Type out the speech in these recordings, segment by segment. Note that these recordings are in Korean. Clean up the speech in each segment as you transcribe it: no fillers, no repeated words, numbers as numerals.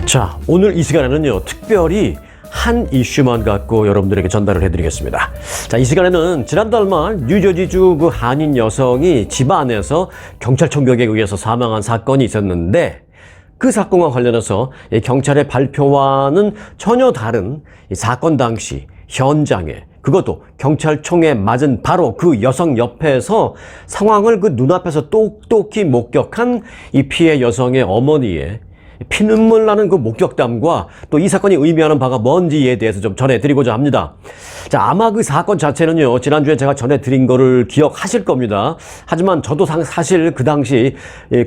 자, 오늘 이 시간에는요, 특별히 한 이슈만 갖고 여러분들에게 전달을 해드리겠습니다. 자, 이 시간에는 지난달 말 뉴저지주 그 한인 여성이 집 안에서 경찰 총격에 의해서 사망한 사건이 있었는데, 그 사건과 관련해서 경찰의 발표와는 전혀 다른 이 사건 당시 현장에, 그것도 경찰총에 맞은 바로 그 여성 옆에서 상황을 그 눈앞에서 똑똑히 목격한 이 피해 여성의 어머니의 피눈물 나는 그 목격담과 또 이 사건이 의미하는 바가 뭔지에 대해서 좀 전해드리고자 합니다. 자, 아마 그 사건 자체는요, 지난주에 제가 전해드린 거를 기억하실 겁니다. 하지만 저도 사실 그 당시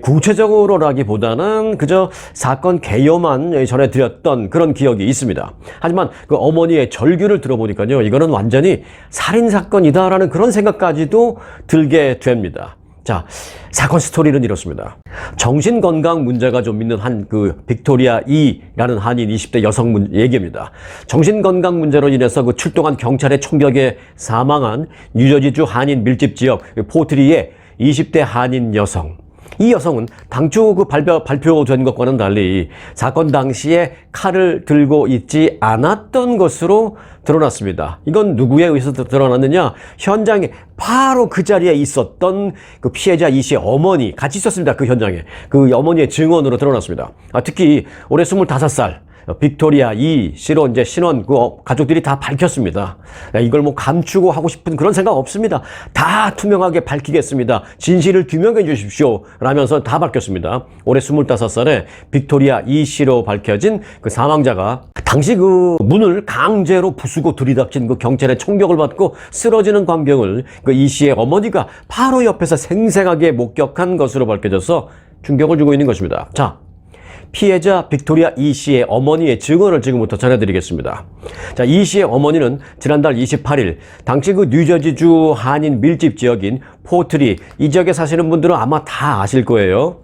구체적으로라기보다는 그저 사건 개요만 전해드렸던 그런 기억이 있습니다. 하지만 그 어머니의 절규를 들어보니까요, 이거는 완전히 살인사건이다라는 그런 생각까지도 들게 됩니다. 자, 사건 스토리는 이렇습니다. 정신건강 문제가 좀 있는 한 그 빅토리아 E라는 한인 20대 여성 얘기입니다. 정신건강 문제로 인해서 그 출동한 경찰의 총격에 사망한 뉴저지주 한인 밀집 지역 포트리의 20대 한인 여성. 이 여성은 당초 그 발표된 것과는 달리 사건 당시에 칼을 들고 있지 않았던 것으로 드러났습니다. 이건 누구에 의해서 드러났느냐? 현장에 바로 그 자리에 있었던 그 피해자 이 씨의 어머니 같이 있었습니다. 그 현장에. 그 어머니의 증언으로 드러났습니다. 특히 올해 25살 빅토리아 이 씨로 이제 신원 그 가족들이 다 밝혔습니다. 이걸 뭐 감추고 하고 싶은 그런 생각 없습니다. 다 투명하게 밝히겠습니다. 진실을 규명해 주십시오. 라면서 다 밝혔습니다. 올해 25살에 빅토리아 이 씨로 밝혀진 그 사망자가 당시 그 문을 강제로 부수고 들이닥친 그 경찰의 총격을 받고 쓰러지는 광경을 그 이 씨의 어머니가 바로 옆에서 생생하게 목격한 것으로 밝혀져서 충격을 주고 있는 것입니다. 자, 피해자 빅토리아 이 씨의 어머니의 증언을 지금부터 전해드리겠습니다. 자, 이 씨의 어머니는 지난달 28일 당시 그 뉴저지주 한인 밀집 지역인 포트리, 이 지역에 사시는 분들은 아마 다 아실 거예요.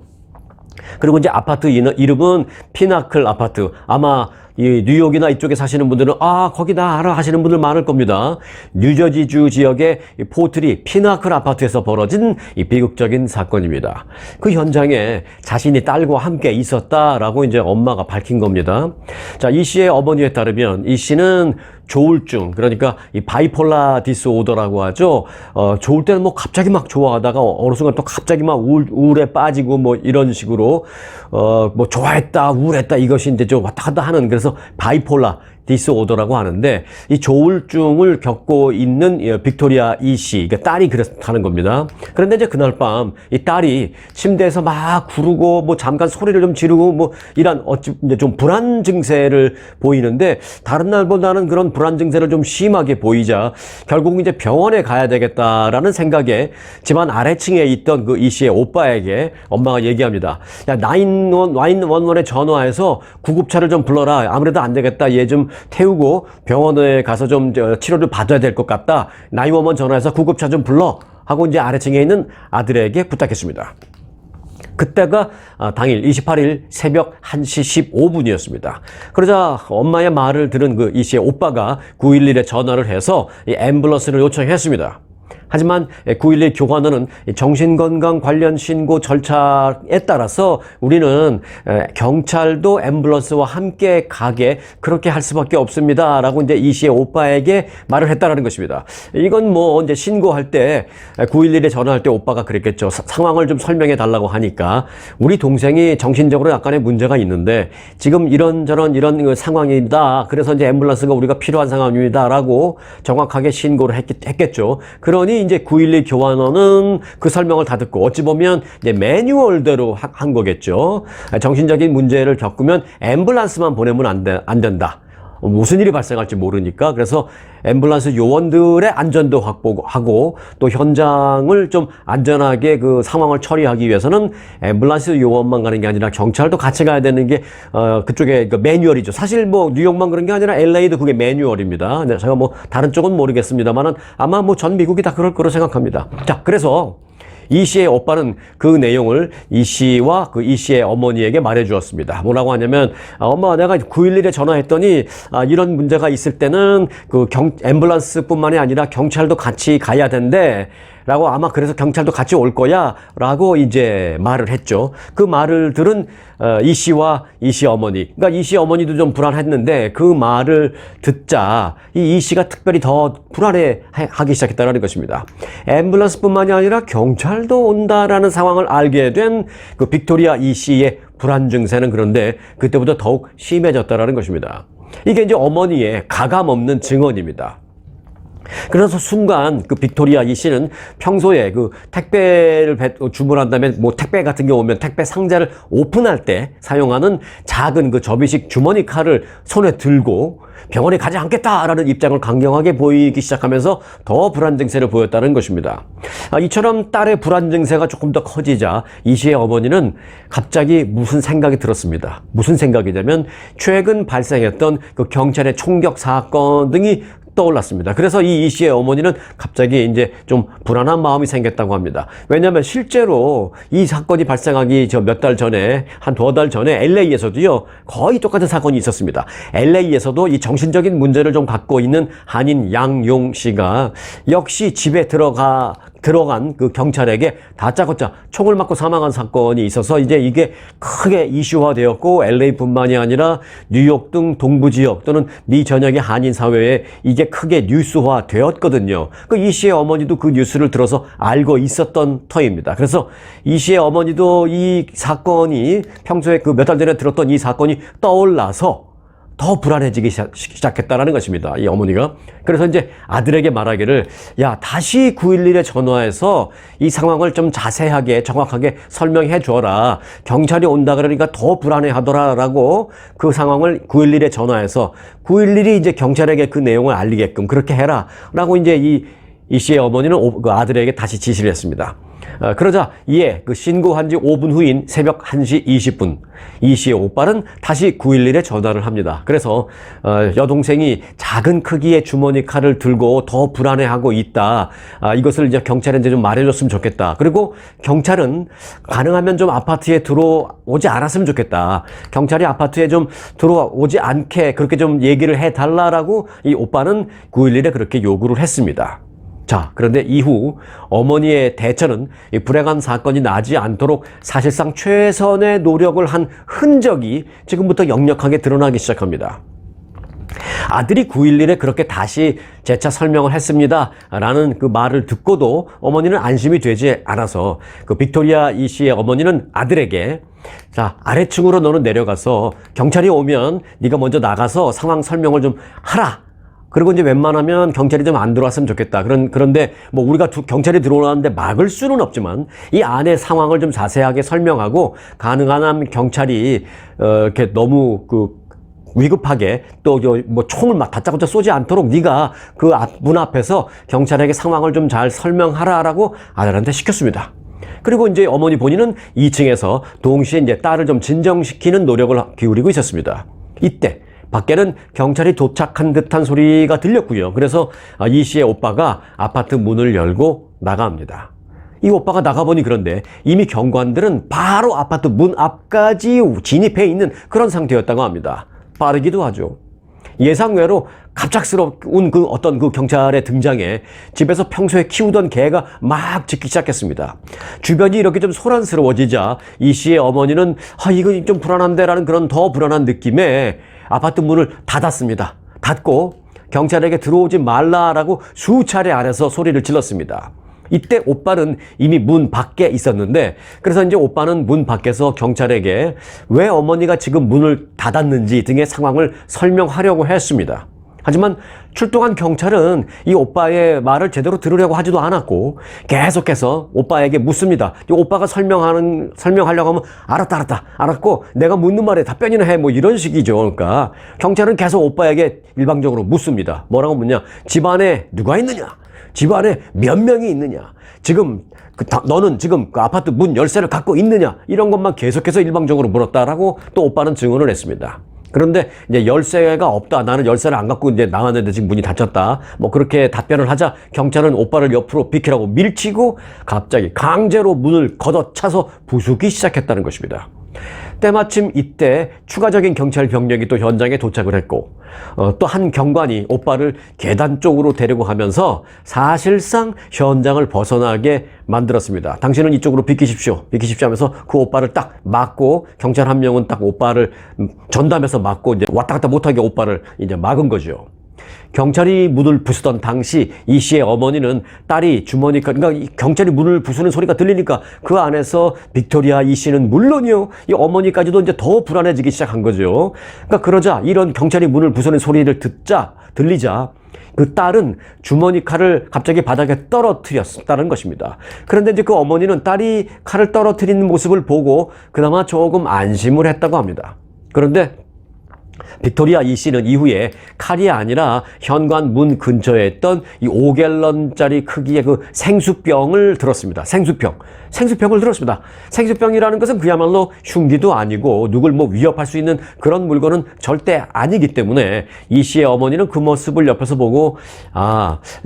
그리고 이제 아파트 이름은 피나클 아파트. 아마 이 뉴욕이나 이쪽에 사시는 분들은 거기 나 알아 하시는 분들 많을 겁니다. 뉴저지주 지역의 포트리 피나클 아파트에서 벌어진 이 비극적인 사건입니다. 그 현장에 자신이 딸과 함께 있었다라고 이제 엄마가 밝힌 겁니다. 자, 이 씨의 어머니에 따르면 이 씨는 조울증, 그러니까 이 바이폴라 디스오더라고 하죠. 좋을 때는 뭐 갑자기 막 좋아하다가 어느 순간 또 갑자기 막 우울에 빠지고 뭐 이런 식으로 뭐 좋아했다, 우울했다 이것이 이제 좀 왔다 갔다 하는, 그래서 바이폴라 디스오더라고 하는데, 이 조울증을 겪고 있는 빅토리아 이 씨, 그러니까 딸이 그렇다는 겁니다. 그런데 이제 그날 밤 이 딸이 침대에서 막 구르고 뭐 잠깐 소리를 좀 지르고 뭐 이런 이제 좀 불안 증세를 보이는데, 다른 날보다는 그런 불안 증세를 좀 심하게 보이자 결국 이제 병원에 가야 되겠다라는 생각에 집안 아래층에 있던 그 이 씨의 오빠에게 엄마가 얘기합니다. 야, 911에 전화해서 구급차를 좀 불러라. 아무래도 안 되겠다. 얘 좀 태우고 병원에 가서 좀 치료를 받아야 될 것 같다. 911 전화해서 구급차 좀 불러. 하고 이제 아래층에 있는 아들에게 부탁했습니다. 그때가 당일 28일 새벽 1시 15분이었습니다. 그러자 엄마의 말을 들은 그 이 씨의 오빠가 911에 전화를 해서 이 앰뷸런스를 요청했습니다. 하지만 911 교관원은 정신건강 관련 신고 절차에 따라서 우리는 경찰도 앰뷸런스와 함께 가게 그렇게 할 수밖에 없습니다. 라고 이제 이 씨의 오빠에게 말을 했다라는 것입니다. 이건 뭐 이제 신고할 때 911에 전화할 때 오빠가 그랬겠죠. 상황을 좀 설명해 달라고 하니까 우리 동생이 정신적으로 약간의 문제가 있는데 지금 이런저런 이런 상황이다. 그래서 이제 앰뷸런스가 우리가 필요한 상황입니다. 라고 정확하게 신고를 했겠죠. 그러니 이제 911 교환원은 그 설명을 다 듣고 어찌 보면 이제 매뉴얼대로 한 거겠죠. 정신적인 문제를 겪으면 앰뷸런스만 보내면 안 된다. 무슨 일이 발생할지 모르니까. 그래서 앰뷸런스 요원들의 안전도 확보하고 또 현장을 좀 안전하게 그 상황을 처리하기 위해서는 앰뷸런스 요원만 가는 게 아니라 경찰도 같이 가야 되는 게 그쪽에 그 매뉴얼이죠. 사실 뭐 뉴욕만 그런 게 아니라 LA도 그게 매뉴얼입니다. 제가 뭐 다른 쪽은 모르겠습니다만은 아마 뭐 전 미국이 다 그럴 거로 생각합니다. 자, 그래서 이 씨의 오빠는 그 내용을 이 씨와 그 이 씨의 어머니에게 말해 주었습니다. 뭐라고 하냐면, 엄마, 내가 911에 전화했더니 이런 문제가 있을 때는 그 앰뷸런스뿐만이 아니라 경찰도 같이 가야 된대. 라고 아마 그래서 경찰도 같이 올 거야 라고 이제 말을 했죠. 그 말을 들은 이 씨와 이 씨 어머니, 그러니까 이 씨 어머니도 좀 불안했는데 그 말을 듣자 이 씨가 특별히 더 불안해하기 시작했다는 것입니다. 앰뷸런스뿐만이 아니라 경찰도 온다라는 상황을 알게 된 그 빅토리아 이 씨의 불안 증세는 그런데 그때부터 더욱 심해졌다는 것입니다. 이게 이제 어머니의 가감 없는 증언입니다. 그래서 순간 그 빅토리아 이 씨는 평소에 그 택배를 주문한 다음에 뭐 택배 같은 게 오면 택배 상자를 오픈할 때 사용하는 작은 그 접이식 주머니 칼을 손에 들고 병원에 가지 않겠다라는 입장을 강경하게 보이기 시작하면서 더 불안 증세를 보였다는 것입니다. 이처럼 딸의 불안 증세가 조금 더 커지자 이 씨의 어머니는 갑자기 무슨 생각이 들었습니다. 무슨 생각이냐면 최근 발생했던 그 경찰의 총격 사건 등이 떠올랐습니다. 그래서 이 씨의 어머니는 갑자기 이제 좀 불안한 마음이 생겼다고 합니다. 왜냐하면 실제로 이 사건이 발생하기 몇 달 전에, 한 2달 전에 LA에서도요, 거의 똑같은 사건이 있었습니다. LA에서도 이 정신적인 문제를 좀 갖고 있는 한인 양용 씨가 역시 집에 들어간 그 경찰에게 다짜고짜 총을 맞고 사망한 사건이 있어서 이제 이게 크게 이슈화되었고 LA뿐만이 아니라 뉴욕 등 동부 지역 또는 미 전역의 한인 사회에 이게 크게 뉴스화되었거든요. 그 이 씨의 어머니도 그 뉴스를 들어서 알고 있었던 터입니다. 그래서 이 씨의 어머니도 이 사건이 평소에 그 몇 달 전에 들었던 이 사건이 떠올라서 더 불안해지기 시작했다는 것입니다. 이 어머니가. 그래서 이제 아들에게 말하기를, 야, 다시 911에 전화해서 이 상황을 좀 자세하게 정확하게 설명해 줘라. 경찰이 온다 그러니까 더 불안해 하더라라고 그 상황을 911에 전화해서 911이 이제 경찰에게 그 내용을 알리게끔 그렇게 해라. 라고 이제 이 씨의 어머니는 그 아들에게 다시 지시를 했습니다. 그러자 이에 그 신고한 지 5분 후인 새벽 1시 20분 이 씨의 오빠는 다시 911에 전화를 합니다. 그래서 여동생이 작은 크기의 주머니 칼을 들고 더 불안해하고 있다. 이것을 이제 경찰한테 좀 말해줬으면 좋겠다. 그리고 경찰은 가능하면 좀 아파트에 들어오지 않았으면 좋겠다. 경찰이 아파트에 좀 들어오지 않게 그렇게 좀 얘기를 해달라라고 이 오빠는 911에 그렇게 요구를 했습니다. 자, 그런데 이후 어머니의 대처는 이 불행한 사건이 나지 않도록 사실상 최선의 노력을 한 흔적이 지금부터 역력하게 드러나기 시작합니다. 아들이 911에 그렇게 다시 재차 설명을 했습니다 라는 그 말을 듣고도 어머니는 안심이 되지 않아서 그 빅토리아 이 씨의 어머니는 아들에게, 자, 아래층으로 너는 내려가서 경찰이 오면 네가 먼저 나가서 상황 설명을 좀 하라. 그리고 이제 웬만하면 경찰이 좀 안 들어왔으면 좋겠다. 그런데 뭐 우리가 경찰이 들어오는데 막을 수는 없지만 이 안의 상황을 좀 자세하게 설명하고 가능한 경찰이 이렇게 너무 위급하게 또 뭐 총을 막 다짜고짜 쏘지 않도록 네가 그 문 앞에서 경찰에게 상황을 좀 잘 설명하라라고 아들한테 시켰습니다. 그리고 이제 어머니 본인은 2층에서 동시에 이제 딸을 좀 진정시키는 노력을 기울이고 있었습니다. 이때 밖에는 경찰이 도착한 듯한 소리가 들렸고요. 그래서 이 씨의 오빠가 아파트 문을 열고 나갑니다. 이 오빠가 나가보니 그런데 이미 경관들은 바로 아파트 문 앞까지 진입해 있는 그런 상태였다고 합니다. 빠르기도 하죠. 예상외로 갑작스러운 어떤 경찰의 등장에 집에서 평소에 키우던 개가 막 짖기 시작했습니다. 주변이 이렇게 좀 소란스러워지자 이 씨의 어머니는 이거 좀 불안한데라는 그런 더 불안한 느낌에 아파트 문을 닫았습니다. 닫고 경찰에게 들어오지 말라라고 수차례 안에서 소리를 질렀습니다. 이때 오빠는 이미 문 밖에 있었는데, 그래서 이제 오빠는 문 밖에서 경찰에게 왜 어머니가 지금 문을 닫았는지 등의 상황을 설명하려고 했습니다. 하지만 출동한 경찰은 이 오빠의 말을 제대로 들으려고 하지도 않았고 계속해서 오빠에게 묻습니다. 오빠가 설명하려고 하면 알았고 내가 묻는 말에 답변이나 해, 뭐 이런 식이죠. 그러니까 경찰은 계속 오빠에게 일방적으로 묻습니다. 뭐라고 묻냐? 집안에 누가 있느냐? 집안에 몇 명이 있느냐? 지금 너는 지금 그 아파트 문 열쇠를 갖고 있느냐? 이런 것만 계속해서 일방적으로 물었다라고 또 오빠는 증언을 했습니다. 그런데 이제 열쇠가 없다. 나는 열쇠를 안 갖고 이제 나왔는데 지금 문이 닫혔다. 뭐 그렇게 답변을 하자 경찰은 오빠를 옆으로 비키라고 밀치고 갑자기 강제로 문을 걷어차서 부수기 시작했다는 것입니다. 때마침 이때 추가적인 경찰 병력이 또 현장에 도착을 했고 또 한 경관이 오빠를 계단 쪽으로 데리고 가면서 사실상 현장을 벗어나게 만들었습니다. 당신은 이쪽으로 비키십시오. 비키십시오 하면서 그 오빠를 딱 막고 경찰 한 명은 딱 오빠를 전담해서 막고 이제 왔다 갔다 못하게 오빠를 이제 막은 거죠. 경찰이 문을 부수던 당시 이 씨의 어머니는 딸이 주머니까 그러니까 경찰이 문을 부수는 소리가 들리니까 그 안에서 빅토리아 이 씨는 물론이요 이 어머니까지도 이제 더 불안해지기 시작한 거죠. 그러니까 그러자 이런 경찰이 문을 부수는 소리를 들리자 그 딸은 주머니 칼을 갑자기 바닥에 떨어뜨렸다는 것입니다. 그런데 이제 그 어머니는 딸이 칼을 떨어뜨리는 모습을 보고 그나마 조금 안심을 했다고 합니다. 그런데 빅토리아 이 씨는 이후에 칼이 아니라 현관 문 근처에 있던 이 5갤런짜리 크기의 그 생수병을 들었습니다. 생수병을 들었습니다. 생수병이라는 것은 그야말로 흉기도 아니고 누굴 뭐 위협할 수 있는 그런 물건은 절대 아니기 때문에 이 씨의 어머니는 그 모습을 옆에서 보고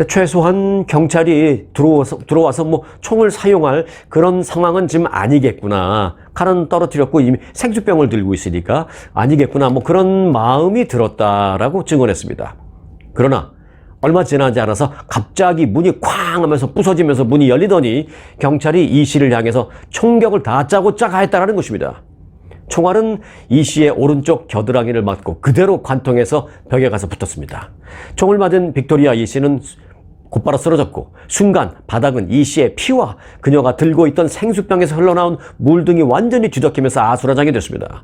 최소한 경찰이 들어와서 뭐 총을 사용할 그런 상황은 지금 아니겠구나. 칼은 떨어뜨렸고 이미 생수병을 들고 있으니까 아니겠구나. 뭐 그런 마음이 들었다라고 증언했습니다. 그러나 얼마 지나지 않아서 갑자기 문이 쾅 하면서 부서지면서 문이 열리더니 경찰이 이 씨를 향해서 총격을 다짜고짜 가했다라는 것입니다. 총알은 이 씨의 오른쪽 겨드랑이를 맞고 그대로 관통해서 벽에 가서 붙었습니다. 총을 맞은 빅토리아 이 씨는 곧바로 쓰러졌고 순간 바닥은 이 씨의 피와 그녀가 들고 있던 생수병에서 흘러나온 물 등이 완전히 뒤덮이면서 아수라장이 됐습니다.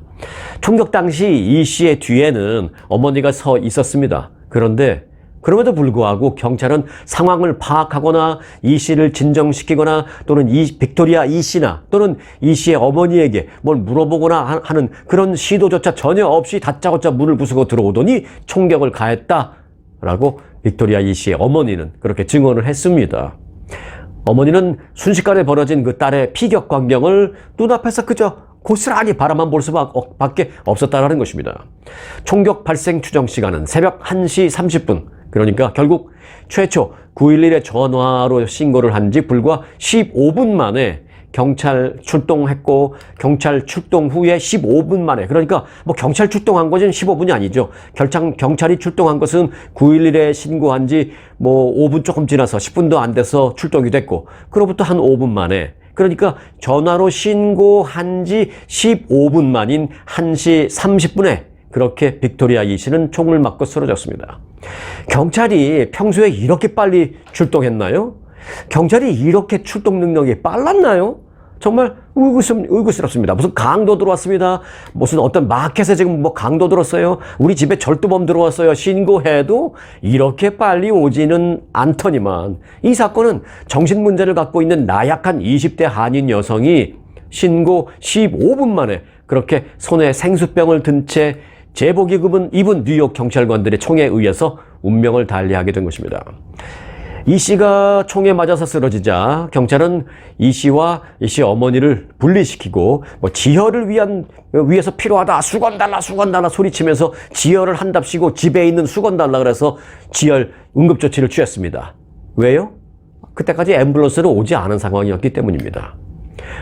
총격 당시 이 씨의 뒤에는 어머니가 서 있었습니다. 그런데 그럼에도 불구하고 경찰은 상황을 파악하거나 이 씨를 진정시키거나 또는 이 빅토리아 이 씨나 또는 이 씨의 어머니에게 뭘 물어보거나 하는 그런 시도조차 전혀 없이 다짜고짜 문을 부수고 들어오더니 총격을 가했다라고 빅토리아 이 씨의 어머니는 그렇게 증언을 했습니다. 어머니는 순식간에 벌어진 그 딸의 피격 광경을 눈앞에서 그저 고스란히 바라만 볼 수밖에 없었다는 것입니다. 총격 발생 추정 시간은 새벽 1시 30분. 그러니까 결국 최초 911에 전화로 신고를 한 지 불과 15분 만에 경찰 출동했고 경찰 출동 후에 15분 만에 그러니까 뭐 경찰 출동한 것은 15분이 아니죠. 경찰이 출동한 것은 911에 신고한 지 뭐 5분 조금 지나서 10분도 안 돼서 출동이 됐고 그로부터 한 5분 만에 그러니까 전화로 신고한 지 15분 만인 1시 30분에 그렇게 빅토리아 이 씨는 총을 맞고 쓰러졌습니다. 경찰이 평소에 이렇게 빨리 출동했나요? 경찰이 이렇게 출동 능력이 빨랐나요? 정말 의구스럽습니다. 무슨 강도 들어왔습니다. 무슨 어떤 마켓에 지금 뭐 강도 들었어요. 우리 집에 절도범 들어왔어요. 신고해도 이렇게 빨리 오지는 않더니만 이 사건은 정신문제를 갖고 있는 나약한 20대 한인 여성이 신고 15분 만에 그렇게 손에 생수병을 든 채 제복 입은 뉴욕 경찰관들의 총에 의해서 운명을 달리하게 된 것입니다. 이 씨가 총에 맞아서 쓰러지자 경찰은 이 씨와 이 씨의 어머니를 분리시키고 뭐 지혈을 위해서 필요하다 수건 달라 소리치면서 지혈을 한답시고 집에 있는 수건 달라 그래서 지혈 응급조치를 취했습니다. 왜요? 그때까지 앰뷸런스는 오지 않은 상황이었기 때문입니다.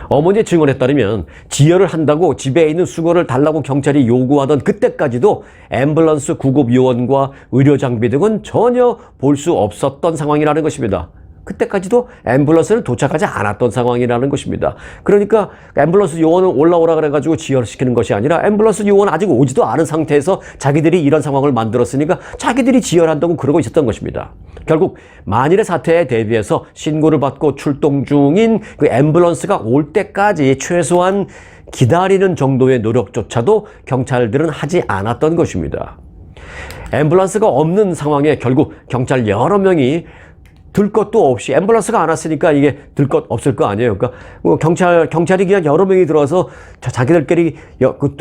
어머니의 증언에 따르면 지혈을 한다고 집에 있는 수건을 달라고 경찰이 요구하던 그때까지도 앰뷸런스 구급 요원과 의료 장비 등은 전혀 볼 수 없었던 상황이라는 것입니다. 그때까지도 앰뷸런스는 도착하지 않았던 상황이라는 것입니다. 그러니까 앰뷸런스 요원은 올라오라 그래가지고 지혈시키는 것이 아니라 앰뷸런스 요원은 아직 오지도 않은 상태에서 자기들이 이런 상황을 만들었으니까 자기들이 지혈한다고 그러고 있었던 것입니다. 결국 만일의 사태에 대비해서 신고를 받고 출동 중인 그 앰뷸런스가 올 때까지 최소한 기다리는 정도의 노력조차도 경찰들은 하지 않았던 것입니다. 앰뷸런스가 없는 상황에 결국 경찰 여러 명이 들 것도 없이 앰뷸런스가 안 왔으니까 이게 들 것 없을 거 아니에요. 그러니까 뭐 경찰이 그냥 여러 명이 들어와서 자기들끼리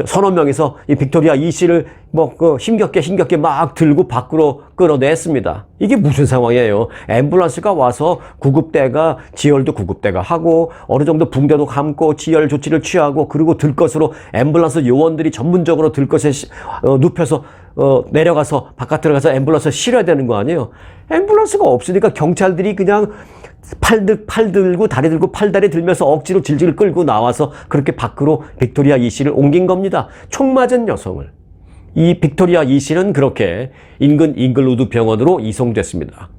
서너 명이서 이 빅토리아 이 씨를 뭐 힘겹게 막 들고 밖으로 끌어냈습니다. 이게 무슨 상황이에요? 앰뷸런스가 와서 구급대가 지혈도 구급대가 하고 어느 정도 붕대도 감고 지혈 조치를 취하고 그리고 들 것으로 앰뷸런스 요원들이 전문적으로 들 것에 눕혀서 내려가서 바깥으로 가서 앰뷸런스 실어야 되는 거 아니에요? 앰뷸런스가 없으니까 경찰들이 그냥 팔 들고 다리 들고 팔다리 들면서 억지로 질질 끌고 나와서 그렇게 밖으로 빅토리아 2시를 옮긴 겁니다. 총 맞은 여성을. 이 빅토리아 2시는 그렇게 인근 잉글우드 병원으로 이송됐습니다.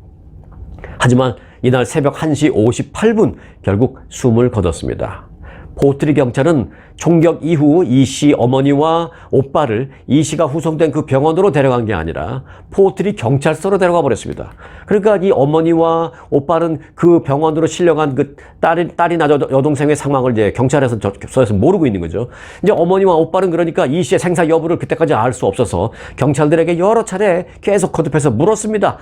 하지만 이날 새벽 1시 58분 결국 숨을 거뒀습니다. 포트리 경찰은 총격 이후 이 씨 어머니와 오빠를 이 씨가 후송된 그 병원으로 데려간 게 아니라 포트리 경찰서로 데려가 버렸습니다. 그러니까 이 어머니와 오빠는 그 병원으로 실려간 그 딸이나 여동생의 상황을 이제 경찰에서 모르고 있는 거죠. 이제 어머니와 오빠는 그러니까 이 씨의 생사 여부를 그때까지 알 수 없어서 경찰들에게 여러 차례 계속 거듭해서 물었습니다.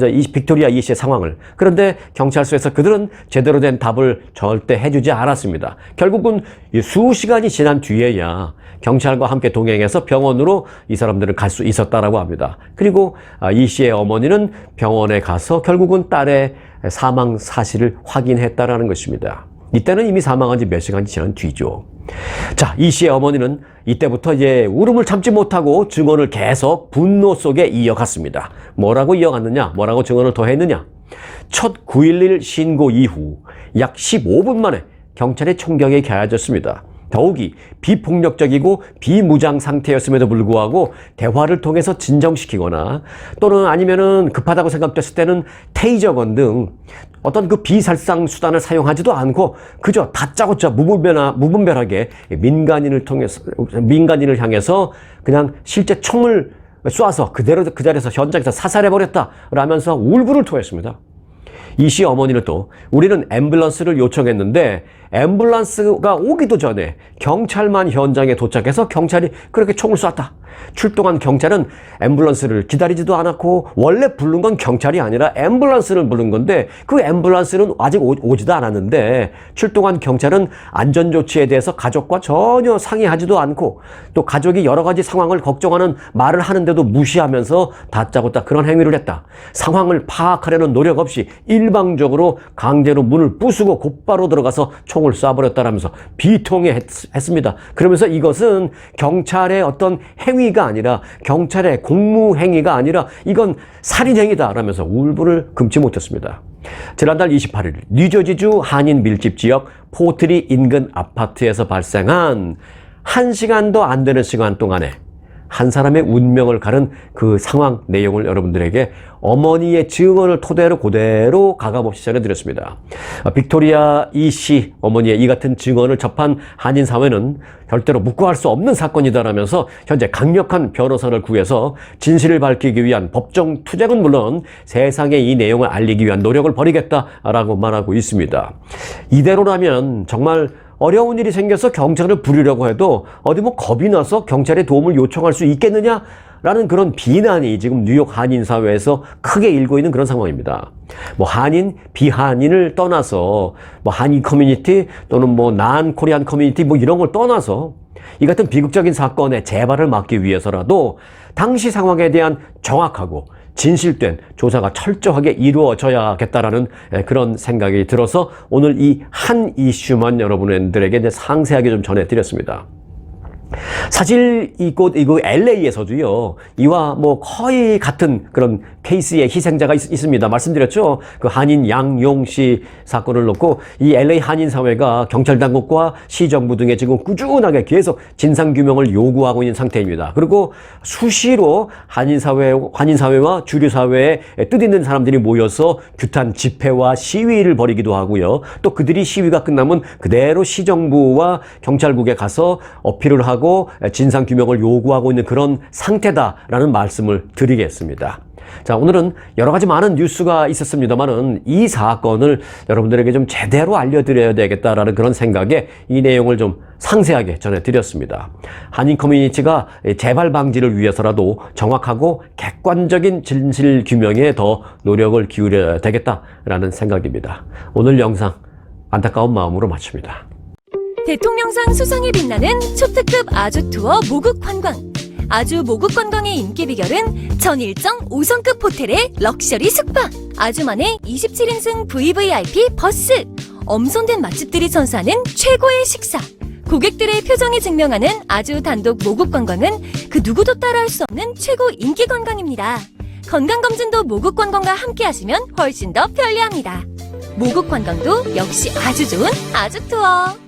이 빅토리아 이 씨의 상황을. 그런데 경찰서에서 그들은 제대로 된 답을 절대 해주지 않았습니다. 결국은 수시간이 지난 뒤에야 경찰과 함께 동행해서 병원으로 이 사람들은 갈 수 있었다라고 합니다. 그리고 이 씨의 어머니는 병원에 가서 결국은 딸의 사망 사실을 확인했다라는 것입니다. 이때는 이미 사망한 지 몇 시간이 지난 뒤죠. 자, 이 씨의 어머니는 이때부터 이제 울음을 참지 못하고 증언을 계속 분노 속에 이어갔습니다. 뭐라고 이어갔느냐? 뭐라고 증언을 더 했느냐? 첫 9.11 신고 이후 약 15분 만에 경찰의 총격이 가해졌습니다. 더욱이 비폭력적이고 비무장 상태였음에도 불구하고 대화를 통해서 진정시키거나 또는 아니면은 급하다고 생각됐을 때는 테이저건 등 어떤 그 비살상 수단을 사용하지도 않고 그저 다짜고짜 무분별하게 민간인을 향해서 그냥 실제 총을 쏴서 그대로 그 자리에서 현장에서 사살해버렸다 라면서 울분을 토했습니다. 이 씨 어머니는 또 우리는 앰뷸런스를 요청했는데 앰뷸런스가 오기도 전에 경찰만 현장에 도착해서 경찰이 그렇게 총을 쐈다. 출동한 경찰은 앰뷸런스를 기다리지도 않았고 원래 부른 건 경찰이 아니라 앰뷸런스를 부른 건데 그 앰뷸런스는 아직 오지도 않았는데 출동한 경찰은 안전조치에 대해서 가족과 전혀 상의하지도 않고 또 가족이 여러 가지 상황을 걱정하는 말을 하는데도 무시하면서 다짜고짜 그런 행위를 했다. 상황을 파악하려는 노력 없이 일방적으로 강제로 문을 부수고 곧바로 들어가서 총을 쏴버렸다라면서 비통해했습니다. 그러면서 이것은 경찰의 어떤 행위가 아니라 경찰의 공무행위가 아니라 이건 살인행위다라면서 울분을 금치 못했습니다. 지난달 28일 뉴저지주 한인 밀집 지역 포트리 인근 아파트에서 발생한 1시간도 안 되는 시간 동안에 한 사람의 운명을 가른 그 상황 내용을 여러분들에게 어머니의 증언을 토대로 그대로 가감없이 전해드렸습니다. 빅토리아 이 씨 어머니의 이 같은 증언을 접한 한인 사회는 절대로 묵고할 수 없는 사건이다라면서 현재 강력한 변호사를 구해서 진실을 밝히기 위한 법정 투쟁은 물론 세상에 이 내용을 알리기 위한 노력을 벌이겠다라고 말하고 있습니다. 이대로라면 정말 어려운 일이 생겨서 경찰을 부르려고 해도 어디 뭐 겁이 나서 경찰의 도움을 요청할 수 있겠느냐라는 그런 비난이 지금 뉴욕 한인 사회에서 크게 일고 있는 그런 상황입니다. 뭐 한인, 비한인을 떠나서 뭐 한인 커뮤니티 또는 뭐 난 코리안 커뮤니티 뭐 이런 걸 떠나서 이 같은 비극적인 사건의 재발을 막기 위해서라도 당시 상황에 대한 정확하고 진실된 조사가 철저하게 이루어져야겠다라는 그런 생각이 들어서 오늘 이 한 이슈만 여러분들에게 이제 상세하게 좀 전해드렸습니다. 사실 이곳 LA에서도요, 이와 뭐 거의 같은 그런 케이스의 희생자가 있습니다. 말씀드렸죠? 그 한인 양용씨 사건을 놓고 이 LA 한인 사회가 경찰 당국과 시정부 등에 지금 꾸준하게 계속 진상규명을 요구하고 있는 상태입니다. 그리고 수시로 한인 사회와 주류 사회에 뜻있는 사람들이 모여서 규탄 집회와 시위를 벌이기도 하고요. 또 그들이 시위가 끝나면 그대로 시정부와 경찰국에 가서 어필을 하고 진상규명을 요구하고 있는 그런 상태다라는 말씀을 드리겠습니다. 자, 오늘은 여러 가지 많은 뉴스가 있었습니다만은 이 사건을 여러분들에게 좀 제대로 알려드려야 되겠다라는 그런 생각에 이 내용을 좀 상세하게 전해드렸습니다. 한인 커뮤니티가 재발 방지를 위해서라도 정확하고 객관적인 진실 규명에 더 노력을 기울여야 되겠다라는 생각입니다. 오늘 영상 안타까운 마음으로 마칩니다. 대통령상 수상에 빛나는 초특급 아주 투어 모국 관광. 아주 모국 관광의 인기 비결은 전 일정 5성급 호텔의 럭셔리 숙박. 아주만의 27인승 VVIP 버스. 엄선된 맛집들이 선사하는 최고의 식사. 고객들의 표정이 증명하는 아주 단독 모국 관광은 그 누구도 따라할 수 없는 최고 인기 관광입니다. 건강검진도 모국관광과 함께 하시면 훨씬 더 편리합니다. 모국관광도 역시 아주 좋은 아주투어.